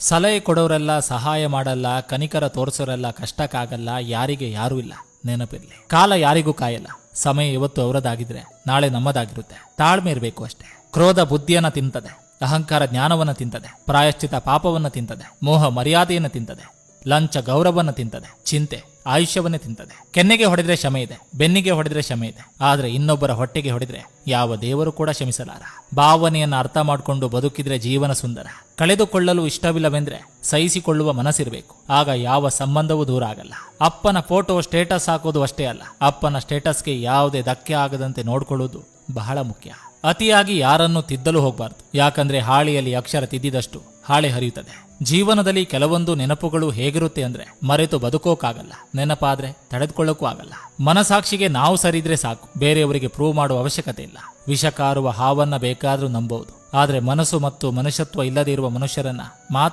ಸಲಹೆ ಕೊಡೋರೆಲ್ಲ ಸಹಾಯ ಮಾಡಲ್ಲ, ಕನಿಕರ ತೋರಿಸೋರೆಲ್ಲ ಕಷ್ಟಕ್ಕಾಗಲ್ಲ, ಯಾರಿಗೆ ಯಾರೂ ಇಲ್ಲ. ನೆನಪಿರ್ಲಿ, ಕಾಲ ಯಾರಿಗೂ ಕಾಯಲ್ಲ. ಸಮಯ ಇವತ್ತು ಅವರದಾಗಿದ್ರೆ ನಾಳೆ ನಮ್ಮದಾಗಿರುತ್ತೆ. ತಾಳ್ಮೆ ಇರಬೇಕು ಅಷ್ಟೇ. ಕ್ರೋಧ ಬುದ್ಧಿಯನ್ನ ತಿಂತದೆ, ಅಹಂಕಾರ ಜ್ಞಾನವನ್ನ ತಿಂತದೆ, ಪ್ರಾಯಶ್ಚಿತ ಪಾಪವನ್ನ ತಿಂತದೆ, ಮೋಹ ಮರ್ಯಾದೆಯನ್ನು ತಿಂತದೆ, ಲಂಚ ಗೌರವವನ್ನು ತಿಂತದೆ, ಚಿಂತೆ ಆಯುಷ್ಯವನ್ನೇ ತಿಂತದೆ. ಕೆನ್ನೆಗೆ ಹೊಡೆದ್ರೆ ಕ್ಷಮೆ ಇದೆ, ಬೆನ್ನಿಗೆ ಹೊಡೆದ್ರೆ ಕ್ಷಮೆ ಇದೆ, ಆದ್ರೆ ಇನ್ನೊಬ್ಬರ ಹೊಟ್ಟೆಗೆ ಹೊಡೆದ್ರೆ ಯಾವ ದೇವರು ಕೂಡ ಕ್ಷಮಿಸಲಾರ. ಭಾವನೆಯನ್ನು ಅರ್ಥ ಮಾಡಿಕೊಂಡು ಬದುಕಿದ್ರೆ ಜೀವನ ಸುಂದರ. ಕಳೆದುಕೊಳ್ಳಲು ಇಷ್ಟವಿಲ್ಲವೆಂದ್ರೆ ಸಹಿಸಿಕೊಳ್ಳುವ ಮನಸ್ಸಿರಬೇಕು. ಆಗ ಯಾವ ಸಂಬಂಧವೂ ದೂರ ಆಗಲ್ಲ. ಅಪ್ಪನ ಫೋಟೋ ಸ್ಟೇಟಸ್ ಹಾಕೋದು ಅಷ್ಟೇ ಅಲ್ಲ, ಅಪ್ಪನ ಸ್ಟೇಟಸ್ಗೆ ಯಾವುದೇ ಧಕ್ಕೆ ಆಗದಂತೆ ನೋಡ್ಕೊಳ್ಳೋದು ಬಹಳ ಮುಖ್ಯ. ಅತಿಯಾಗಿ ಯಾರನ್ನು ತಿದ್ದಲು ಹೋಗಬಾರ್ದು. ಯಾಕಂದ್ರೆ ಹಾಳಿಯಲ್ಲಿ ಅಕ್ಷರ ತಿದ್ದಿದಷ್ಟು ಹಾಳೆ ಹರಿಯುತ್ತದೆ. ಜೀವನದಲ್ಲಿ ಕೆಲವೊಂದು ನೆನಪುಗಳು ಹೇಗಿರುತ್ತೆ ಅಂದ್ರೆ ಮರೆತು ಬದುಕೋಕ್ಕಾಗಲ್ಲ, ನೆನಪಾದ್ರೆ ತಡೆದುಕೊಳ್ಳೋಕ್ಕೂ ಆಗಲ್ಲ. ಮನಸಾಕ್ಷಿಗೆ ನಾವು ಸರಿದ್ರೆ ಸಾಕು, ಬೇರೆಯವರಿಗೆ ಪ್ರೂವ್ ಮಾಡುವ ಅವಶ್ಯಕತೆ ಇಲ್ಲ. ವಿಷ ಕಾರುವ ಹಾವನ್ನ ಬೇಕಾದ್ರೂ ನಂಬಬಹುದು, ಆದ್ರೆ ಮನಸ್ಸು ಮತ್ತು ಮನುಷ್ಯತ್ವ ಇಲ್ಲದೆ ಇರುವ ಮನುಷ್ಯರನ್ನ ಮಾತ್ರ